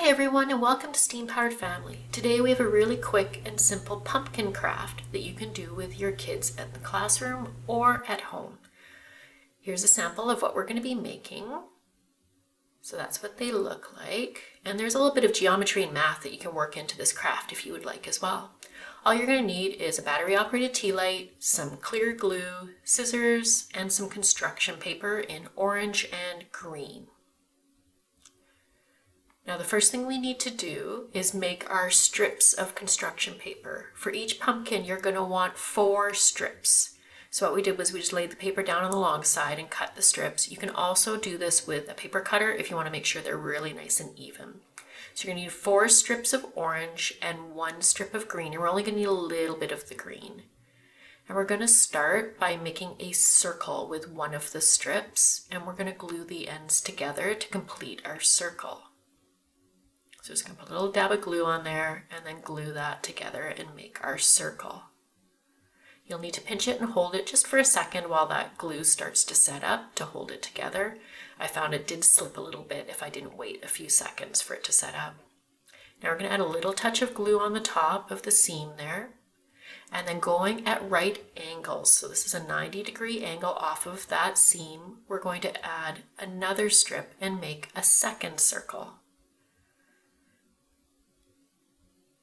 Hi everyone and welcome to Steam Powered Family. Today we have a really quick and simple pumpkin craft that you can do with your kids at the classroom or at home. Here's a sample of what we're going to be making. So that's what they look like. And there's a little bit of geometry and math that you can work into this craft if you would like as well. All you're going to need is a battery operated tea light, some clear glue, scissors, and some construction paper in orange and green. Now the first thing we need to do is make our strips of construction paper. For each pumpkin you're going to want 4 strips. So what we did was we just laid the paper down on the long side and cut the strips. You can also do this with a paper cutter if you want to make sure they're really nice and even. So you're going to need 4 strips of orange and 1 strip of green. You're only going to need a little bit of the green. And we're going to start by making a circle with one of the strips, and we're going to glue the ends together to complete our circle. So just going to put a little dab of glue on there and then glue that together and make our circle. You'll need to pinch it and hold it just for a second while that glue starts to set up to hold it together. I found it did slip a little bit if I didn't wait a few seconds for it to set up. Now we're going to add a little touch of glue on the top of the seam there, and then going at right angles. So this is a 90-degree angle off of that seam. We're going to add another strip and make a second circle.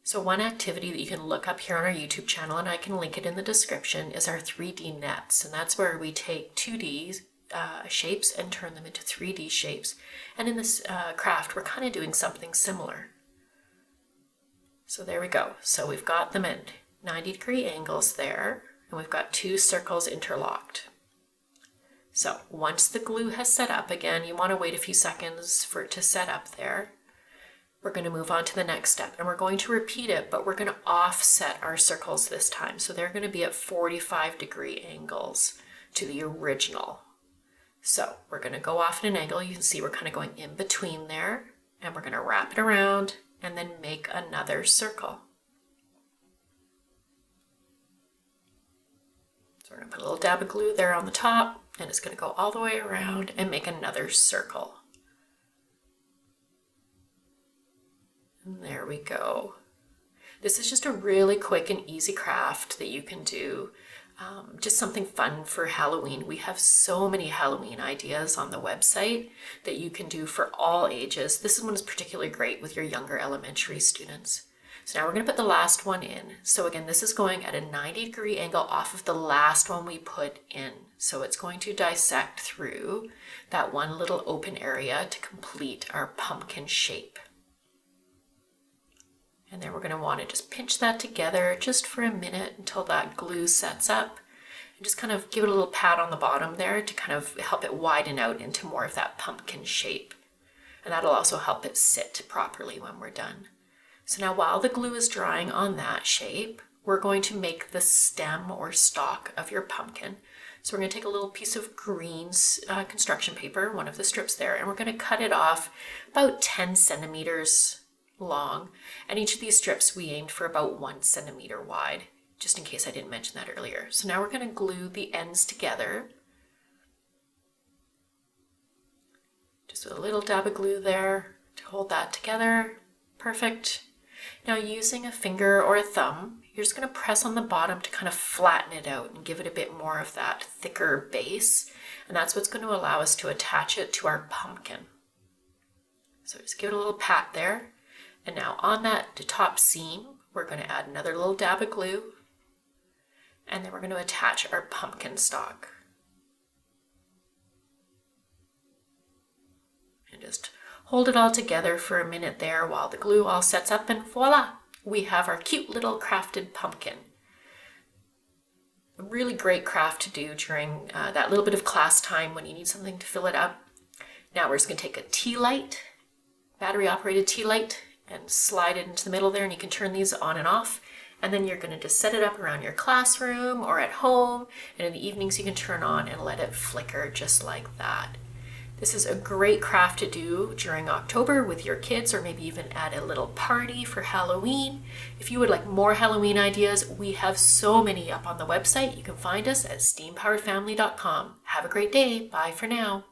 So one activity that you can look up here on our YouTube channel, and I can link it in the description, is our 3D nets. And that's where we take 2D shapes and turn them into 3D shapes. And in this craft, we're kind of doing something similar. So there we go. So we've got them at 90-degree angles there, and we've got 2 circles interlocked. So once the glue has set up, again, you want to wait a few seconds for it to set up there. We're going to move on to the next step, and we're going to repeat it, but we're going to offset our circles this time. So they're going to be at 45-degree angles to the original. So we're going to go off at an angle. You can see we're kind of going in between there, and we're going to wrap it around and then make another circle. So we're going to put a little dab of glue there on the top, and it's going to go all the way around and make another circle. And there we go. This is just a really quick and easy craft that you can do. Just something fun for Halloween. We have so many Halloween ideas on the website that you can do for all ages. This one is particularly great with your younger elementary students. So now we're going to put the last one in. So again, this is going at a 90-degree angle off of the last one we put in. So it's going to dissect through that one little open area to complete our pumpkin shape. And then we're going to want to just pinch that together just for a minute until that glue sets up. And just kind of give it a little pat on the bottom there to kind of help it widen out into more of that pumpkin shape. And that'll also help it sit properly when we're done. So now while the glue is drying on that shape, we're going to make the stem or stalk of your pumpkin. So we're going to take a little piece of green construction paper, one of the strips there, and we're going to cut it off about 10 centimeters long, and each of these strips we aimed for about 1 centimeter wide, just in case I didn't mention that earlier. So now we're going to glue the ends together, just with a little dab of glue there to hold that together. Perfect. Now using a finger or a thumb, you're just going to press on the bottom to kind of flatten it out and give it a bit more of that thicker base, and that's what's going to allow us to attach it to our pumpkin. So just give it a little pat there. And now on that top seam, we're going to add another little dab of glue, and then we're going to attach our pumpkin stalk. And just hold it all together for a minute there while the glue all sets up, and voila! We have our cute little crafted pumpkin. A really great craft to do during that little bit of class time when you need something to fill it up. Now we're just going to take a tea light, battery operated tea light, and slide it into the middle there, and you can turn these on and off, and then you're going to just set it up around your classroom or at home, and in the evenings you can turn on and let it flicker just like that. This is a great craft to do during October with your kids, or maybe even at a little party for Halloween. If you would like more Halloween ideas, we have so many up on the website. You can find us at steampoweredfamily.com. Have a great day. Bye for now.